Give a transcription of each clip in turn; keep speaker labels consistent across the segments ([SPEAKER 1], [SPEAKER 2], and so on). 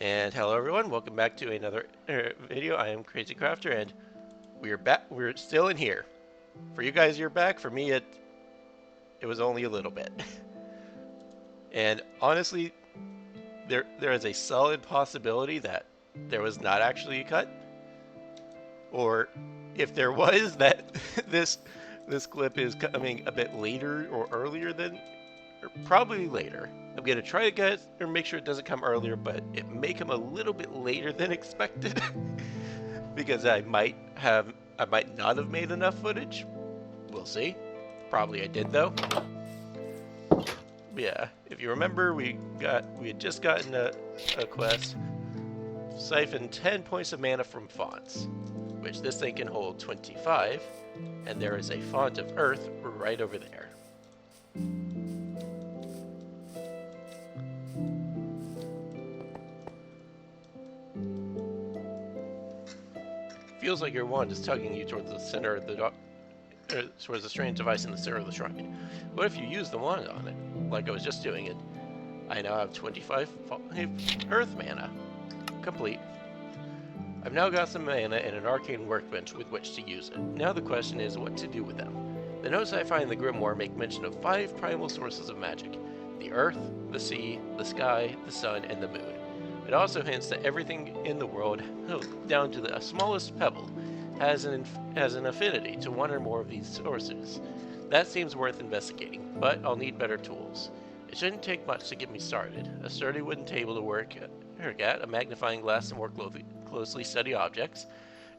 [SPEAKER 1] And hello everyone, welcome back to another video. I am Crazy Crafter and we're back. We're still in here. For you guys, you're back. For me, it was only a little bit. And honestly, there is a solid possibility that there was not actually a cut, or if there was, that this this clip is coming a bit later or earlier than, or probably later. I'm gonna try to get or make sure it doesn't come earlier, but it may come a little bit later than expected because I might not have made enough footage. We'll see. Probably I did though. Yeah, if you remember, we had just gotten a quest, siphon 10 points of mana from fonts, which this thing can hold 25, and there is a font of earth right over there. Feels like your wand is tugging you towards the center of the towards the strange device in the center of the shrine. What if you use the wand on it, like I was just doing it? I now have 25 earth mana. Complete. I've now got some mana and an arcane workbench with which to use it. Now the question is what to do with them. The notes I find in the grimoire make mention of 5 primal sources of magic: the earth, the sea, the sky, the sun, and the moon. It also hints that everything in the world, down to the smallest pebble, has an affinity to one or more of these sources. That seems worth investigating, but I'll need better tools. It shouldn't take much to get me started. A sturdy wooden table to work at, a magnifying glass to more closely study objects,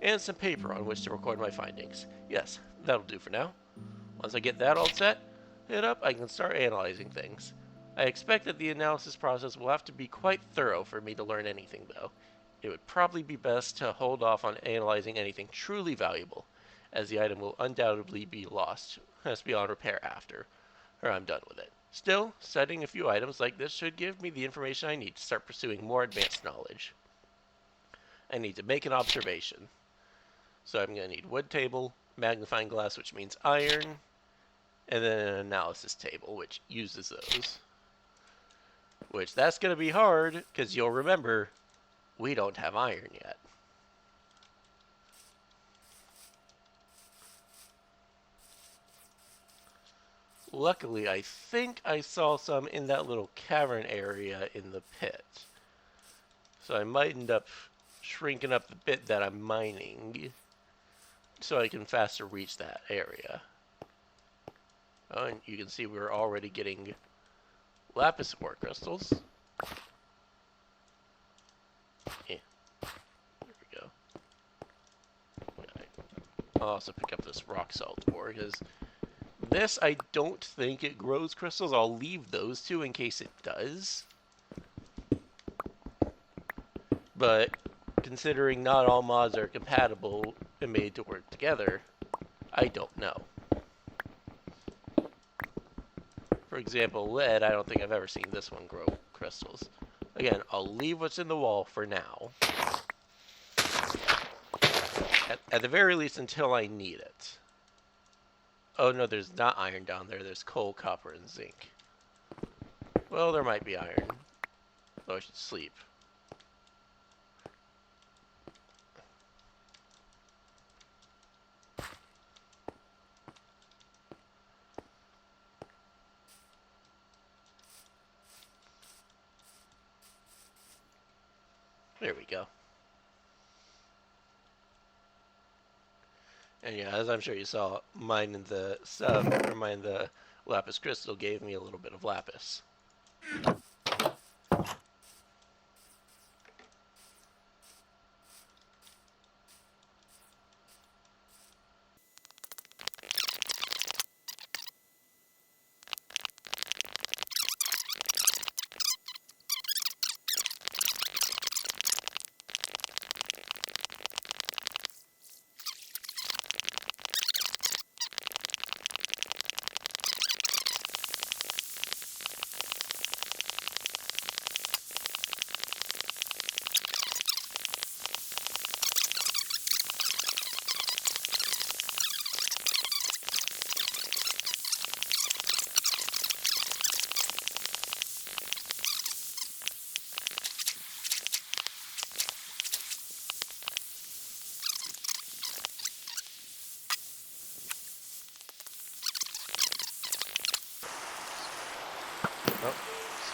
[SPEAKER 1] and some paper on which to record my findings. Yes, that'll do for now. Once I get that all set up, I can start analyzing things. I expect that the analysis process will have to be quite thorough for me to learn anything, though. It would probably be best to hold off on analyzing anything truly valuable, as the item will undoubtedly be lost, beyond repair after, or I'm done with it. Still, studying a few items like this should give me the information I need to start pursuing more advanced knowledge. I need to make an observation. So I'm going to need wood table, magnifying glass, which means iron, and then an analysis table, which uses those. Which, that's going to be hard, because you'll remember, we don't have iron yet. Luckily, I think I saw some in that little cavern area in the pit. So I might end up shrinking up the bit that I'm mining so I can faster reach that area. Oh, and you can see we're already getting lapis ore crystals. Yeah, there we go. I'll also pick up this rock salt ore because this, I don't think it grows crystals. I'll leave those two in case it does. But considering not all mods are compatible and made to work together, I don't know. For example, lead, I don't think I've ever seen this one grow crystals. Again, I'll leave what's in the wall for now. At the very least, until I need it. Oh no, there's not iron down there. There's coal, copper, and zinc. Well, there might be iron. Though I should sleep. There we go. And yeah, as I'm sure you saw, mine in the lapis crystal gave me a little bit of lapis.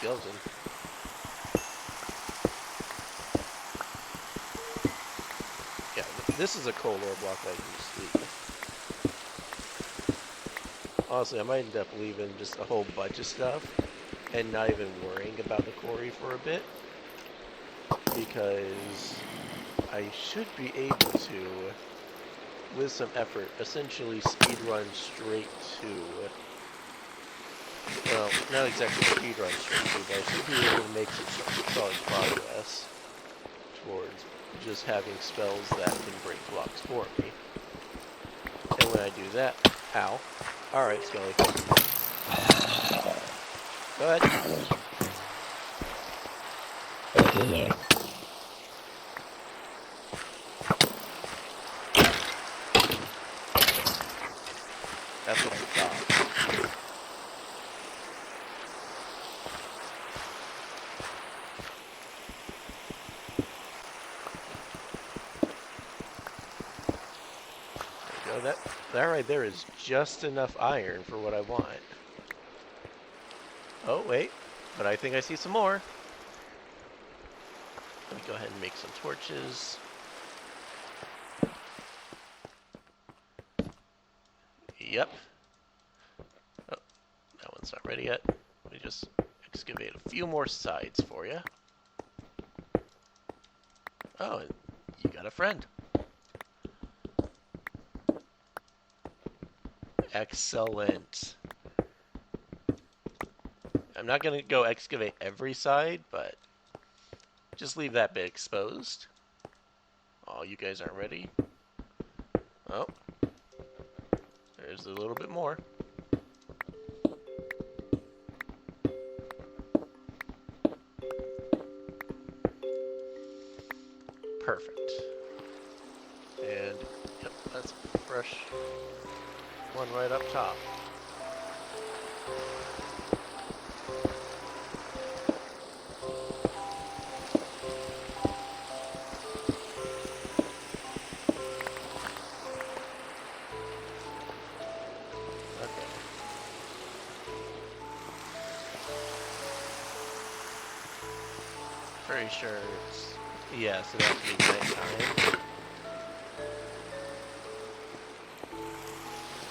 [SPEAKER 1] skeleton. Yeah, this is a coal ore block that I can just leave. Honestly, I might end up leaving just a whole bunch of stuff and not even worrying about the quarry for a bit, because I should be able to, with some effort, essentially speedrun straight to, well, not exactly speedrun straight to, but I should be able to make some solid progress towards just having spells that can break blocks for me. And when I do that, ow. Alright, Skelly. Go ahead. That's what I thought. There you go. That right there is just enough iron for what I want. Oh, wait. But I think I see some more. Let me go ahead and make some torches. Yep. Oh, that one's not ready yet. Let me just excavate a few more sides for you. Oh, you got a friend. Excellent. I'm not going to go excavate every side, but just leave that bit exposed. Oh, you guys aren't ready. Oh. There's a little bit more. Perfect. And, yep, that's a fresh one right up top. Pretty sure it's... Yes, it has to be nighttime.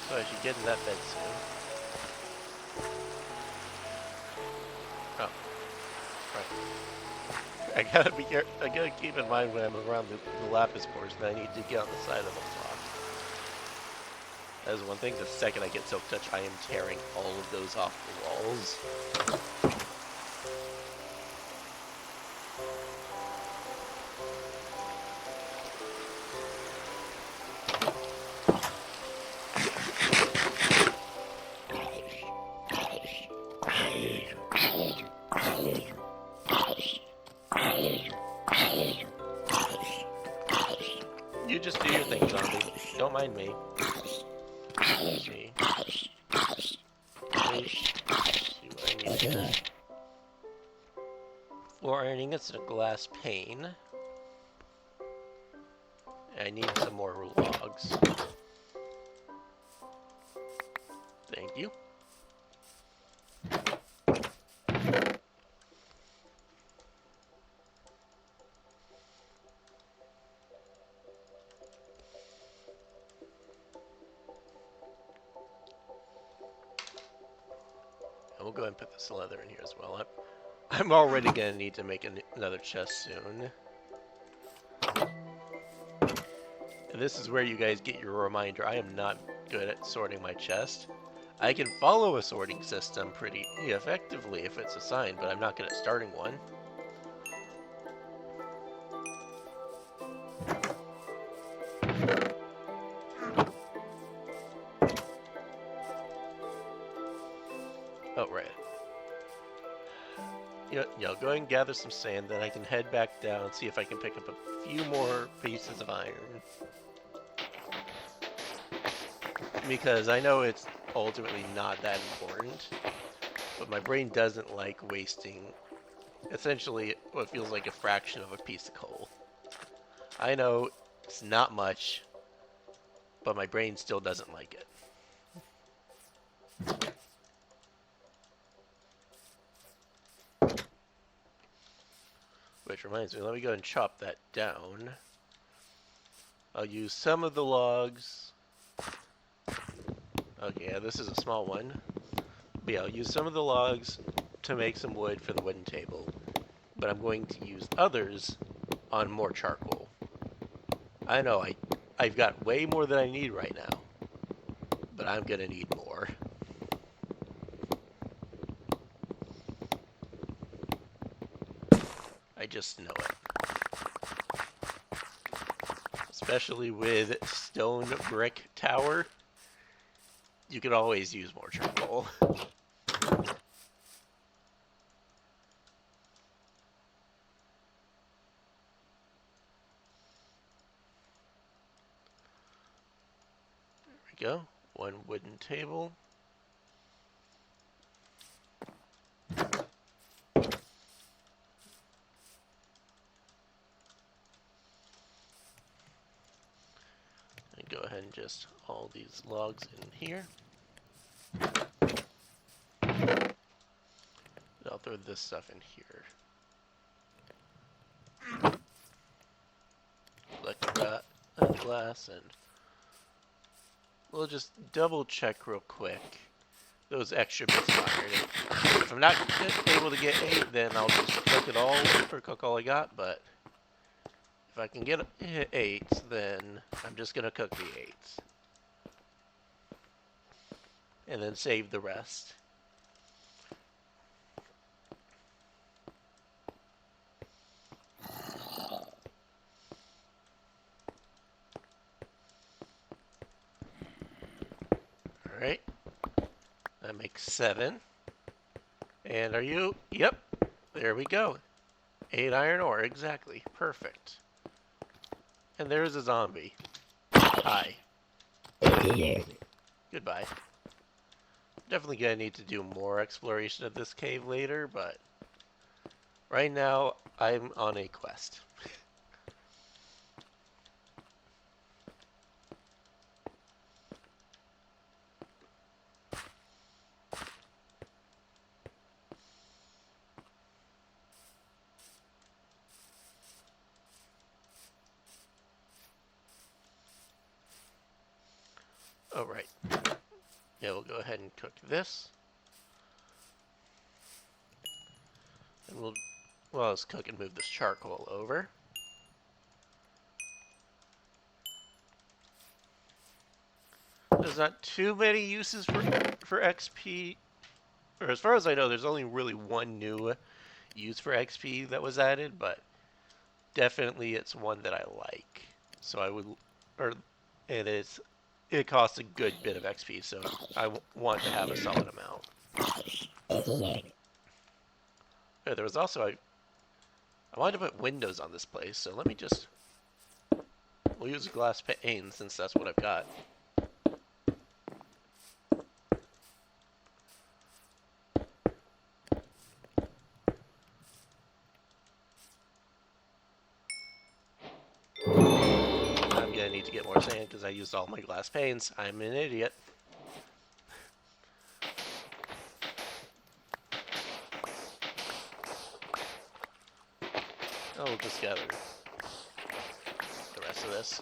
[SPEAKER 1] So I should get in that bed soon. Oh. Right. I gotta keep in mind when I'm around the lapis cores that I need to get on the side of the block. That is one thing. The second I get Silk Touch, I am tearing all of those off the walls. You just do your thing, zombie. Don't mind me. Let's see. Floor ironing, it's a glass pane. I need some more logs. Thank you. And we'll go ahead and put this leather in here as well. I'm already going to need to make another chest soon. And this is where you guys get your reminder. I am not good at sorting my chest. I can follow a sorting system pretty effectively if it's assigned, but I'm not good at starting one. Oh, right. Yeah, go ahead and gather some sand, then I can head back down and see if I can pick up a few more pieces of iron. Because I know it's ultimately not that important, but my brain doesn't like wasting essentially what feels like a fraction of a piece of coal. I know it's not much, but my brain still doesn't like it. Which reminds me, let me go and chop that down. I'll use some of the logs. Okay, yeah, this is a small one. But yeah, I'll use some of the logs to make some wood for the wooden table. But I'm going to use others on more charcoal. I know I've got way more than I need right now. But I'm going to need more. I just know it. Especially with stone brick tower, you can always use more charcoal. There we go. One wooden table. And go ahead and just all these logs in here. I'll throw this stuff in here. Collect that glass, and we'll just double check real quick those extra bits of iron. If I'm not able to get 8, then I'll just cook it all or cook all I got, but if I can get 8, then I'm just going to cook the 8. And then save the rest. Alright. That makes 7. And are you? Yep. There we go. 8 iron ore, exactly. Perfect. And there's a zombie. Hi. Goodbye. Definitely gonna need to do more exploration of this cave later, but right now I'm on a quest. Oh, right. Yeah, we'll go ahead and cook this. And we'll, while it's cooking, move this charcoal over. There's not too many uses for XP. Or as far as I know, there's only really one new use for XP that was added, but definitely it's one that I like. So I would, and it costs a good bit of XP, so I want to have a solid amount. Oh, there was also I wanted to put windows on this place, so let me just, we'll use a glass pane since that's what I've got. I'm gonna need to get more sand because I used all my glass panes. I'm an idiot. I'll just gather the rest of this.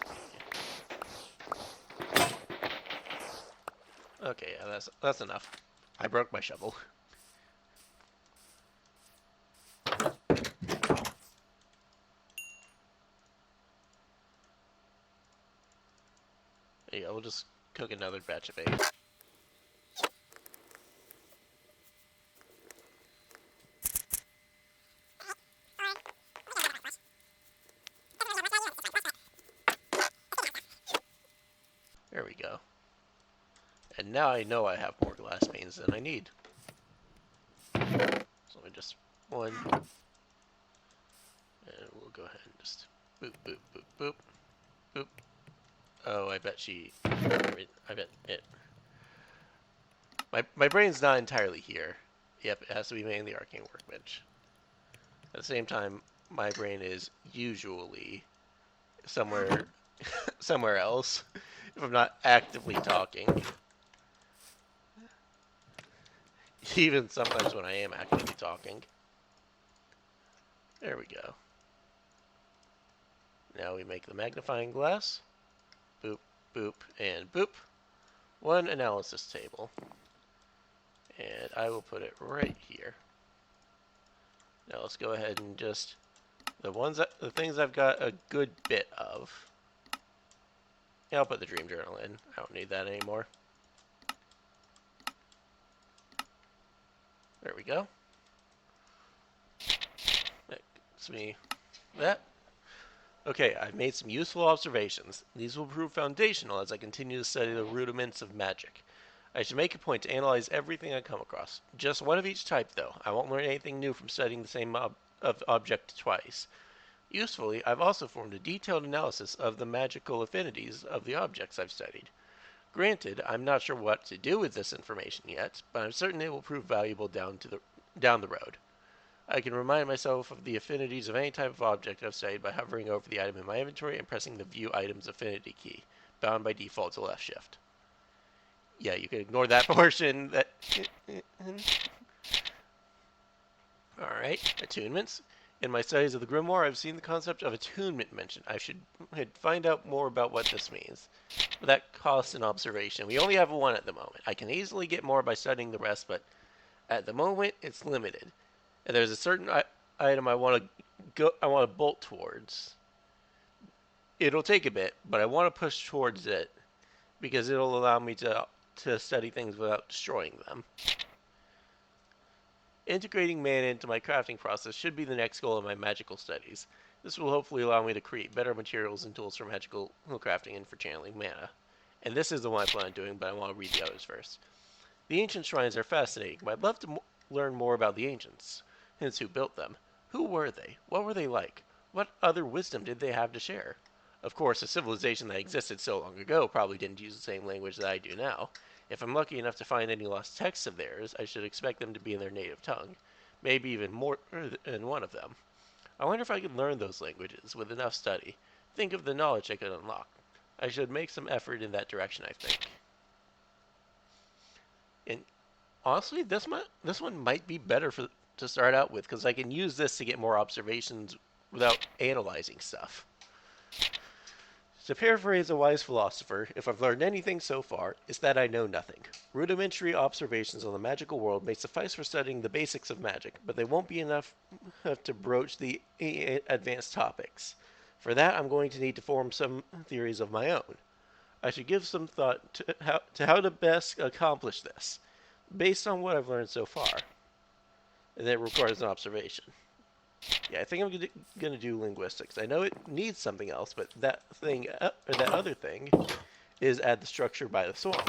[SPEAKER 1] Okay, yeah, that's enough. I broke my shovel. Yeah, we'll just cook another batch of 8. There we go. And now I know I have more glass panes than I need. So let me just one. And we'll go ahead and just boop, boop, boop, boop, boop. Oh, I bet I bet it. My brain's not entirely here. Yep, it has to be made in the arcane workbench. At the same time, my brain is usually somewhere somewhere else if I'm not actively talking. Even sometimes when I am actively talking. There we go. Now we make the magnifying glass. Boop, boop, and boop. One analysis table. And I will put it right here. Now let's go ahead and just the things I've got a good bit of. Yeah, I'll put the dream journal in. I don't need that anymore. There we go. That gives me that. Okay, I've made some useful observations. These will prove foundational as I continue to study the rudiments of magic. I should make a point to analyze everything I come across. Just one of each type, though. I won't learn anything new from studying the same object twice. Usefully, I've also formed a detailed analysis of the magical affinities of the objects I've studied. Granted, I'm not sure what to do with this information yet, but I'm certain it will prove valuable down the road. I can remind myself of the affinities of any type of object I've studied by hovering over the item in my inventory and pressing the View Items affinity key, bound by default to left shift. Yeah, you can ignore that portion. Alright, attunements. In my studies of the Grimoire, I've seen the concept of attunement mentioned. I should find out more about what this means. But that costs an observation. We only have one at the moment. I can easily get more by studying the rest, but at the moment, it's limited. And there's a certain item I want to bolt towards. It'll take a bit, but I want to push towards it because it'll allow me to study things without destroying them. Integrating mana into my crafting process should be the next goal of my magical studies. This will hopefully allow me to create better materials and tools for magical crafting and for channeling mana. And this is the one I plan on doing, but I want to read the others first. The ancient shrines are fascinating, but I'd love to learn more about the ancients. Hence, who built them? Who were they? What were they like? What other wisdom did they have to share? Of course, a civilization that existed so long ago probably didn't use the same language that I do now. If I'm lucky enough to find any lost texts of theirs, I should expect them to be in their native tongue. Maybe even more than one of them. I wonder if I could learn those languages with enough study. Think of the knowledge I could unlock. I should make some effort in that direction, I think. And honestly, this one might be better to start out with, because I can use this to get more observations without analyzing stuff. To paraphrase a wise philosopher, if I've learned anything so far, it's that I know nothing. Rudimentary observations on the magical world may suffice for studying the basics of magic, but they won't be enough to broach the advanced topics. For that, I'm going to need to form some theories of my own. I should give some thought to how to best accomplish this, based on what I've learned so far. And it requires an observation. Yeah, I think I'm going to do linguistics. I know it needs something else, but that other thing is add the structure by the sword.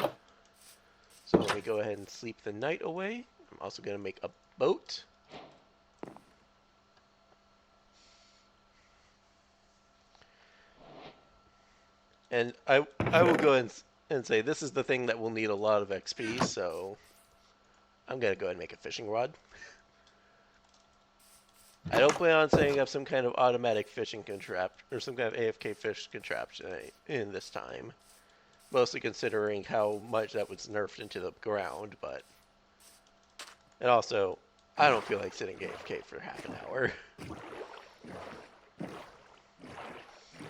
[SPEAKER 1] So let me go ahead and sleep the night away. I'm also going to make a boat. And I will go ahead and say this is the thing that will need a lot of XP, so I'm going to go ahead and make a fishing rod. I don't plan on setting up some kind of automatic fishing or some kind of AFK fish contraption in this time. Mostly considering how much that was nerfed into the ground, but... And also, I don't feel like sitting AFK for half an hour.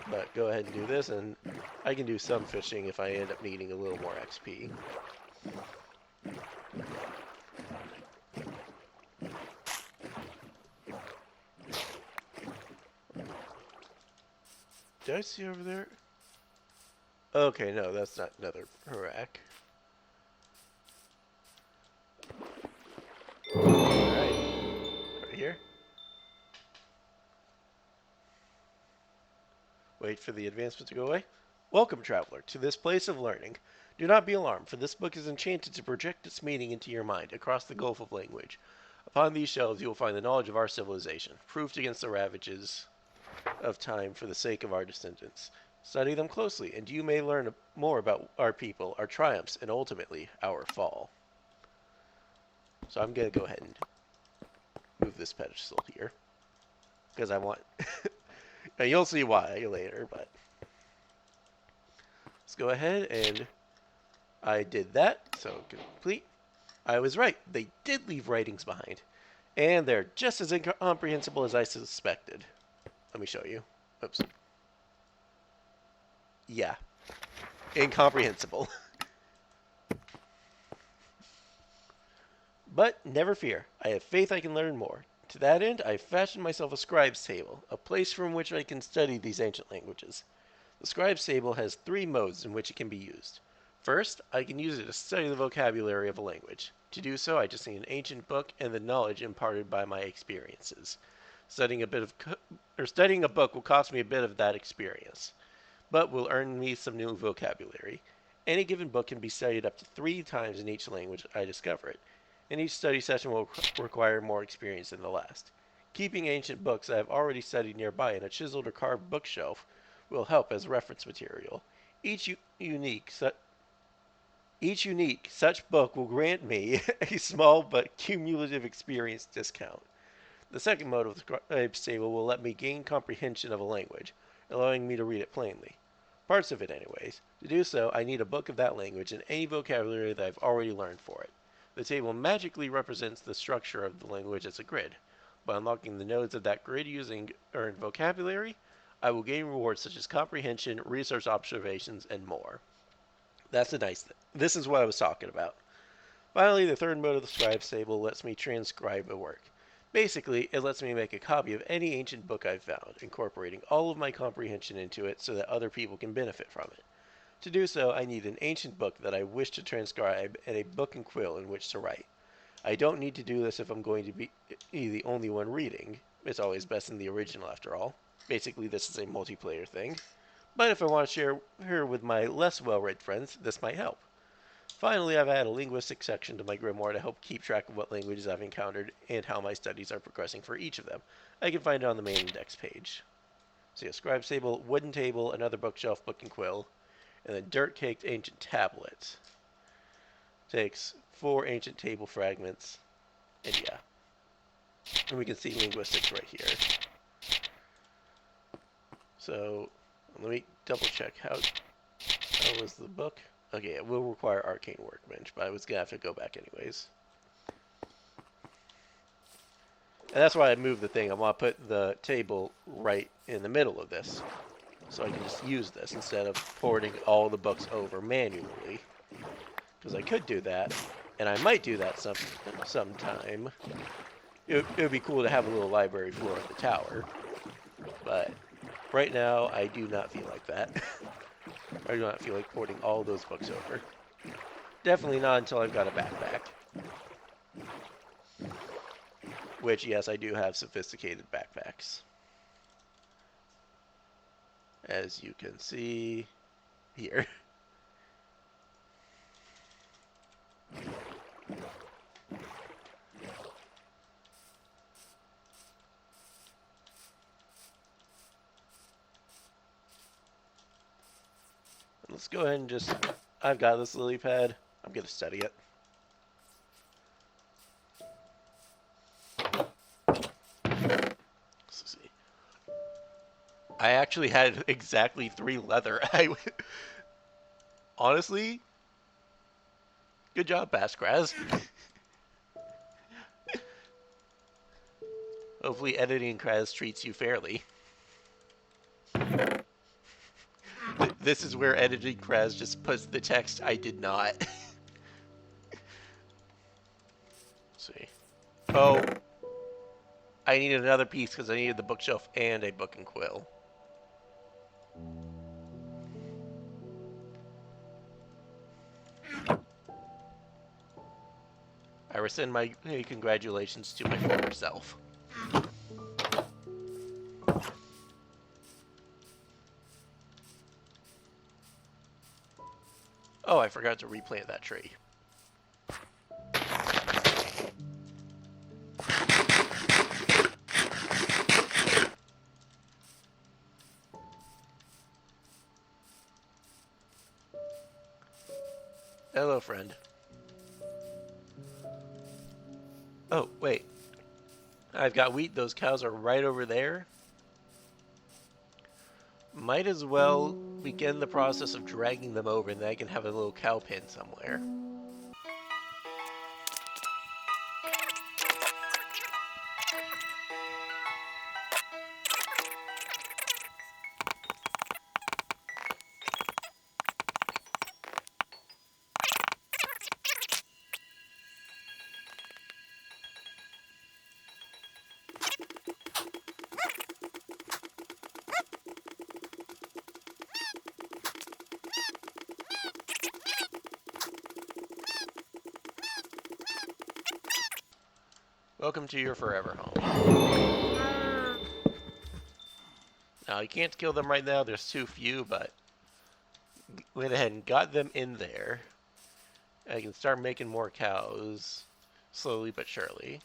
[SPEAKER 1] But go ahead and do this, and I can do some fishing if I end up needing a little more XP. Did I see over there? Okay, no, that's not another rack. Alright. Right here. Wait for the advancement to go away. Welcome, traveler, to this place of learning. Do not be alarmed, for this book is enchanted to project its meaning into your mind across the gulf of language. Upon these shelves you will find the knowledge of our civilization, proofed against the ravages of time for the sake of our descendants. Study them closely, and you may learn more about our people, our triumphs, and ultimately, our fall. So I'm going to go ahead and move this pedestal here, because I want... Now, you'll see why later, but... Let's go ahead, and I did that, so complete. I was right. They did leave writings behind, and they're just as incomprehensible as I suspected. Let me show you. Oops. Yeah, incomprehensible. But never fear, I have faith I can learn more. To that end, I have fashioned myself a scribe's table, a place from which I can study these ancient languages. The scribe's table has three modes in which it can be used. First, I can use it to study the vocabulary of a language. To do so, I just need an ancient book and the knowledge imparted by my experiences. Studying a book will cost me a bit of that experience, but will earn me some new vocabulary. Any given book can be studied up to 3 times in each language I discover it, and each study session will require more experience than the last. Keeping ancient books I have already studied nearby in a chiseled or carved bookshelf will help as reference material. Each unique such book will grant me a small but cumulative experience discount. The second mode of the scribe table will let me gain comprehension of a language, allowing me to read it plainly. Parts of it, anyways. To do so, I need a book of that language and any vocabulary that I've already learned for it. The table magically represents the structure of the language as a grid. By unlocking the nodes of that grid using earned vocabulary, I will gain rewards such as comprehension, research observations, and more. That's a nice thing. This is what I was talking about. Finally, the third mode of the scribe table lets me transcribe a work. Basically, it lets me make a copy of any ancient book I've found, incorporating all of my comprehension into it so that other people can benefit from it. To do so, I need an ancient book that I wish to transcribe and a book and quill in which to write. I don't need to do this if I'm going to be the only one reading. It's always best in the original after all. Basically, this is a multiplayer thing. But if I want to share her with my less well-read friends, this might help. Finally, I've added a linguistic section to my grimoire to help keep track of what languages I've encountered and how my studies are progressing for each of them. I can find it on the main index page. So yeah, scribe table, wooden table, another bookshelf, book and quill, and then dirt-caked ancient tablet. Takes 4 ancient table fragments, and yeah. And we can see linguistics right here. So let me double check how was the book. Okay, it will require arcane workbench, but I was gonna have to go back anyways. And that's why I moved the thing. I want to put the table right in the middle of this, so I can just use this instead of porting all the books over manually. Because I could do that, and I might do that sometime. It would be cool to have a little library floor at the tower, but right now I do not feel like that. I do not feel like porting all those books over. Definitely not until I've got a backpack. Which, yes, I do have sophisticated backpacks. As you can see here. Let's go ahead and just... I've got this lily pad. I'm going to study it. Let's see. I actually had exactly 3 leather. Honestly, good job, Baskraz. Hopefully editing Kraz treats you fairly. This is where editing Kraz just puts the text I did not. Let's see. Oh. I needed another piece because I needed the bookshelf and a book and quill. I rescind my congratulations to my former self. Oh, I forgot to replant that tree. Hello, friend. Oh, wait. I've got wheat. Those cows are right over there. Might as well begin the process of dragging them over, and then I can have a little cow pen somewhere. Welcome to your forever home. Now, you can't kill them right now. There's too few, but went ahead and got them in there. I can start making more cows, slowly but surely.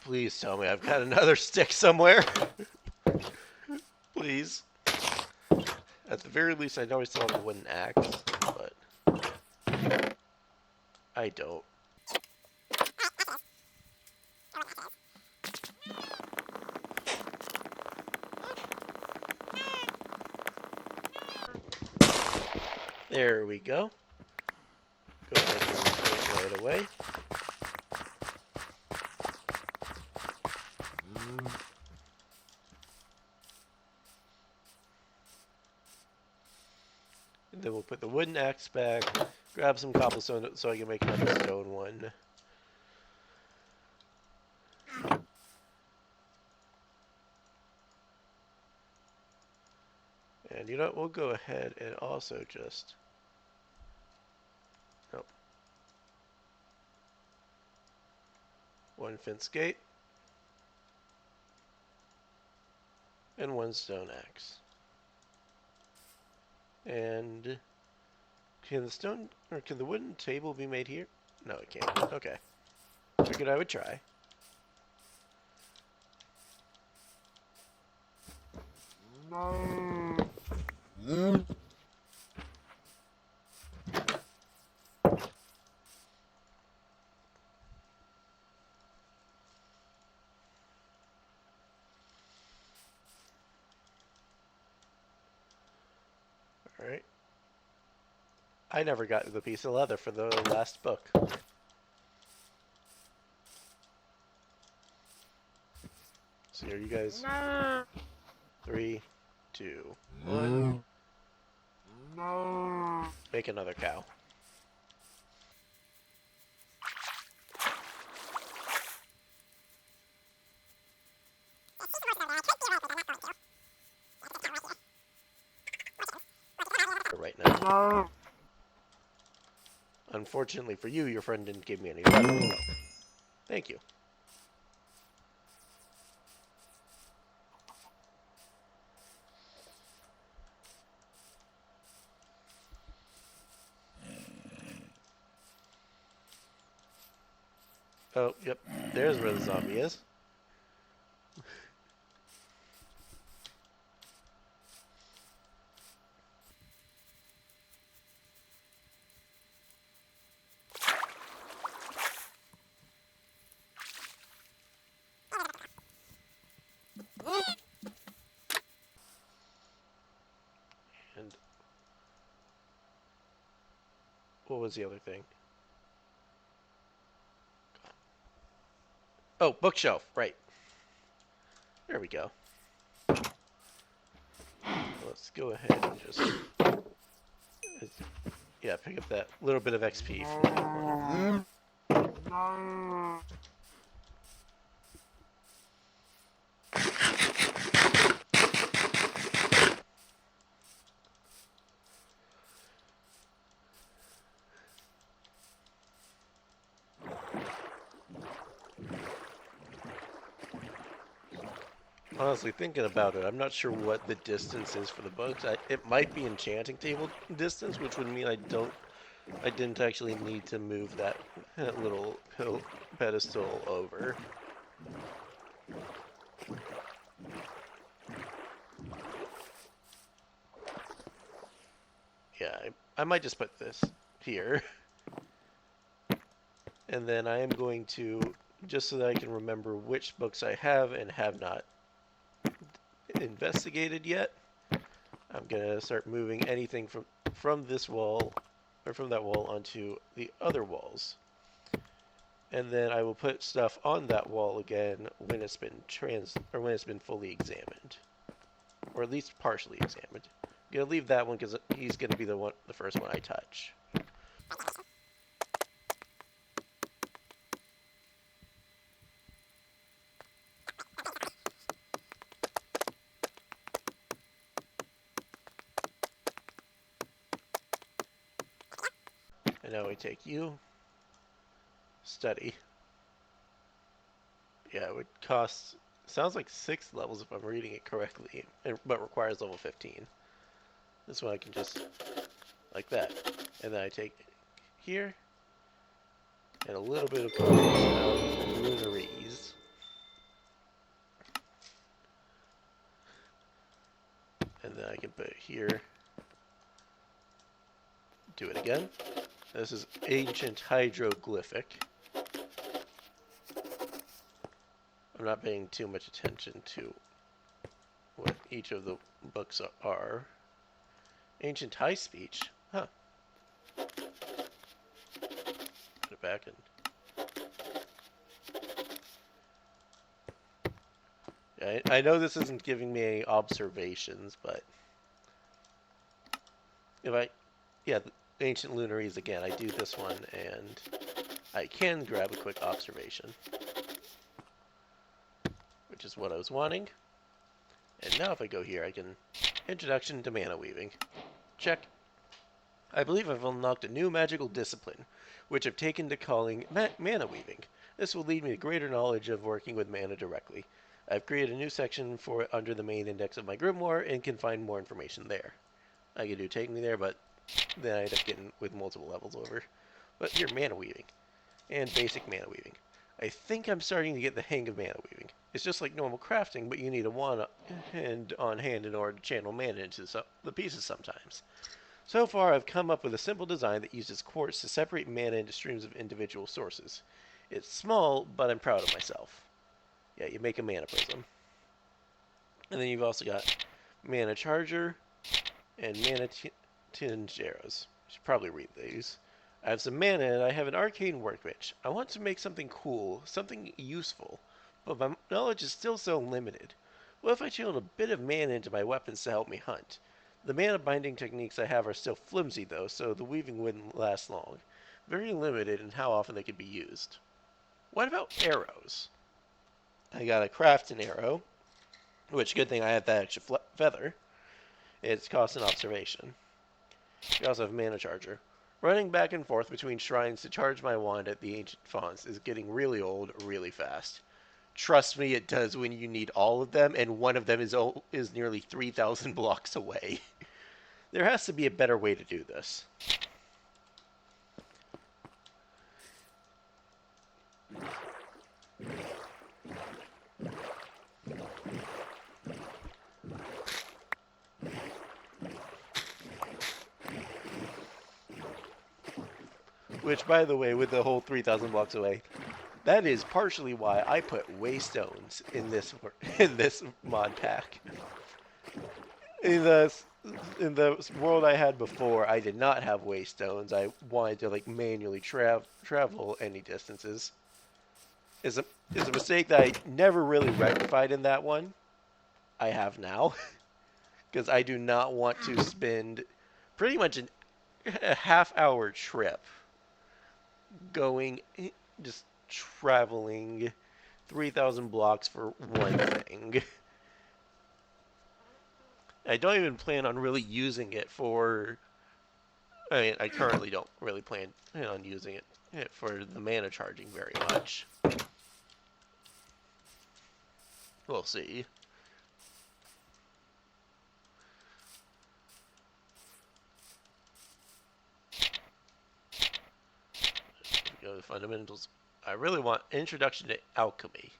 [SPEAKER 1] Please tell me I've got another stick somewhere. Please. At the very least, I know I still have a wooden axe, but I don't. There we go. Go ahead and put it right away. And then we'll put the wooden axe back, grab some cobblestone so I can make another stone one. And you know what, we'll go ahead and also just... Nope. One fence gate. And one stone axe. And can the wooden table be made here? No, it can't. Okay. Figured I would try. Alright. I never got the piece of leather for the last book. So here you guys. 3, 2, 1. Make another cow. Right now. Unfortunately for you, your friend didn't give me any leather. No. Thank you. Oh, yep. There's where the zombie is. And what was the other thing? Oh, bookshelf. Right. There we go. Let's go ahead and just... Yeah, pick up that little bit of XP from that one. Honestly, thinking about it, I'm not sure what the distance is for the bugs. It might be enchanting table distance, which would mean I didn't actually need to move that little pedestal over. Yeah, I might just put this here. And then I am going to, just so that I can remember which books I have and have not investigated yet, I'm going to start moving anything from this wall, or from that wall onto the other walls. And then I will put stuff on that wall again when it's been when it's been fully examined, or at least partially examined. I'm gonna leave that one because he's gonna be the first one I touch. And now we take you, study. Yeah, it would cost, sounds like 6 levels if I'm reading it correctly, but requires level 15. This one I can just, like that. And then I take here, and a little bit of lunaries. And then I can put it here. Do it again. This is ancient hieroglyphic. I'm not paying too much attention to what each of the books are. Ancient high speech? Huh. Put it back in. I know this isn't giving me any observations, but if yeah, the ancient lunaries again, I do this one, and I can grab a quick observation, which is what I was wanting. And now if I go here, I can introduction to mana weaving. Check. I believe I've unlocked a new magical discipline, which I've taken to calling mana weaving. This will lead me to greater knowledge of working with mana directly. I've created a new section for it under the main index of my grimoire and can find more information there. I could do take me there, but then I'd end up getting with multiple levels over. But here, mana weaving. And basic mana weaving. I think I'm starting to get the hang of mana weaving. It's just like normal crafting, but you need a wand on hand in order to channel mana into the pieces sometimes. So far, I've come up with a simple design that uses quartz to separate mana into streams of individual sources. It's small, but I'm proud of myself. Yeah, you make a mana prism. And then you've also got mana charger and mana tinged arrows. You should probably read these. I have some mana and I have an arcane workbench. I want to make something cool, something useful, but my knowledge is still so limited. What if I channeled a bit of mana into my weapons to help me hunt? The mana binding techniques I have are still flimsy though, so the weaving wouldn't last long. Very limited in how often they could be used. What about arrows? I gotta craft an arrow, which good thing I have that extra feather. It's cost an observation. We also have mana charger. Running back and forth between shrines to charge my wand at the ancient fonts is getting really old really fast. Trust me, it does when you need all of them, and one of them is nearly 3,000 blocks away. There has to be a better way to do this. Which, by the way, with the whole 3,000 blocks away, that is partially why I put waystones in this mod pack. In the world I had before, I did not have waystones. I wanted to like manually travel any distances. Is a mistake that I never really rectified in that one. I have now, because I do not want to spend pretty much a half-hour trip going, just traveling 3,000 blocks for one thing. I don't even plan on really using it for. I mean, I currently don't really plan on using it for the mana charging very much. We'll see. Go to the fundamentals. I really want introduction to alchemy.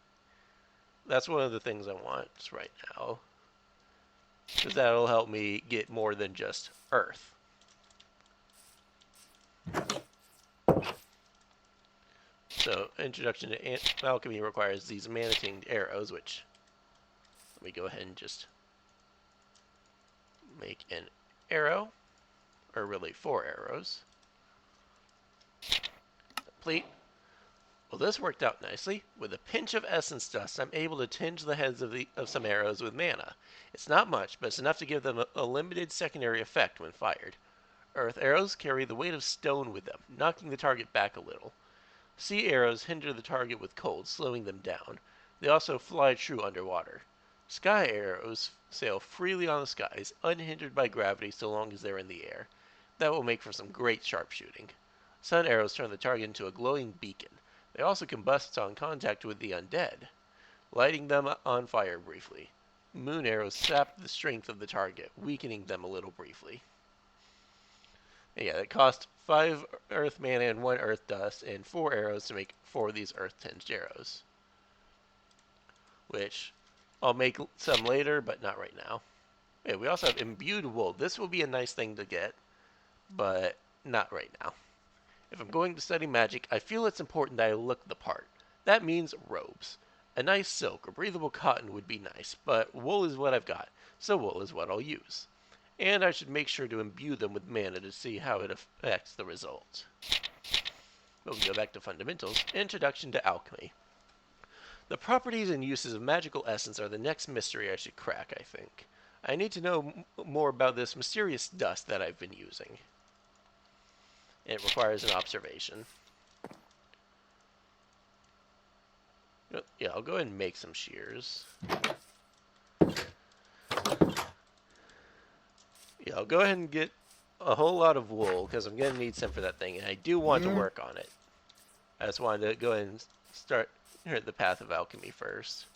[SPEAKER 1] That's one of the things I want right now, because that'll help me get more than just earth. So, introduction to alchemy requires these mana-tinged arrows, which let me go ahead and just make an arrow, or really 4 arrows. Complete. Well, this worked out nicely. With a pinch of essence dust, I'm able to tinge the heads of some arrows with mana. It's not much, but it's enough to give them a limited secondary effect when fired. Earth arrows carry the weight of stone with them, knocking the target back a little. Sea arrows hinder the target with cold, slowing them down. They also fly true underwater. Sky arrows sail freely on the skies, unhindered by gravity so long as they're in the air. That will make for some great sharpshooting. Sun arrows turn the target into a glowing beacon. They also combust on contact with the undead, lighting them on fire briefly. Moon arrows sap the strength of the target, weakening them a little briefly. And yeah, it cost 5 earth mana and 1 earth dust and 4 arrows to make 4 of these earth tinged arrows. Which I'll make some later, but not right now. Yeah, we also have imbued wool. This will be a nice thing to get, but not right now. If I'm going to study magic, I feel it's important that I look the part. That means robes. A nice silk or breathable cotton would be nice, but wool is what I've got, so wool is what I'll use. And I should make sure to imbue them with mana to see how it affects the result. But we go back to fundamentals. Introduction to alchemy. The properties and uses of magical essence are the next mystery I should crack, I think. I need to know more about this mysterious dust that I've been using. It requires an observation. Yeah, I'll go ahead and make some shears. Yeah, I'll go ahead and get a whole lot of wool, because I'm going to need some for that thing, and I do want to work on it. I just wanted to go ahead and start the path of alchemy first.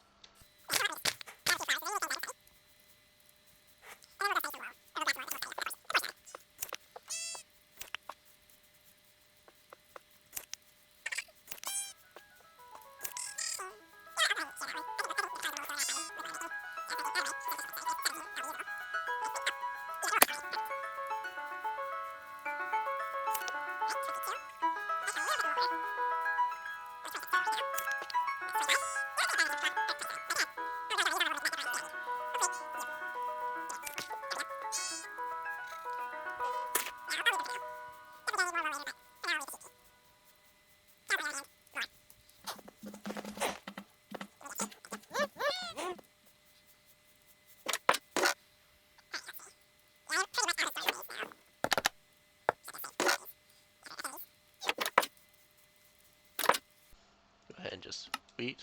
[SPEAKER 1] Go ahead and just wheat,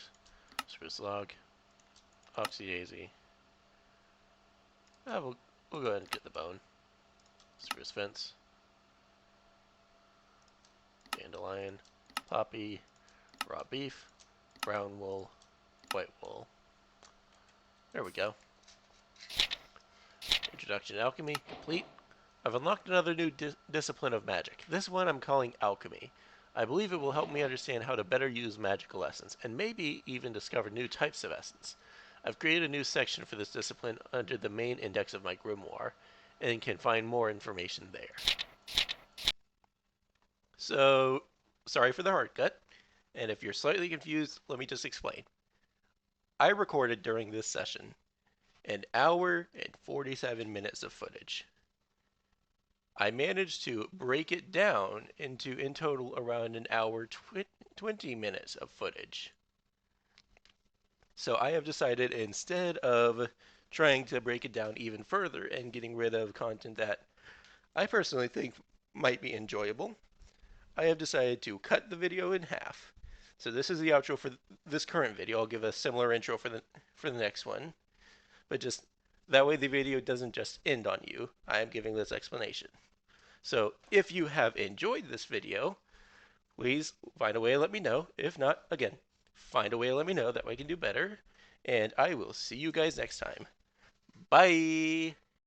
[SPEAKER 1] spruce log, oxy daisy. We'll go ahead and get the bone. Spruce fence, dandelion, poppy, raw beef, brown wool, white wool. There we go. Introduction to alchemy complete. I've unlocked another new discipline of magic. This one I'm calling alchemy. I believe it will help me understand how to better use magical essence, and maybe even discover new types of essence. I've created a new section for this discipline under the main index of my grimoire, and can find more information there. So, sorry for the hard cut, and if you're slightly confused, let me just explain. I recorded during this session an hour and 47 minutes of footage. I managed to break it down into, in total, around an hour 20 minutes of footage. So I have decided, instead of trying to break it down even further and getting rid of content that I personally think might be enjoyable, I have decided to cut the video in half. So this is the outro for this current video. I'll give a similar intro for the next one, but just that way the video doesn't just end on you. I am giving this explanation. So if you have enjoyed this video, please find a way to let me know. If not, again, find a way to let me know. That way I can do better. And I will see you guys next time. Bye!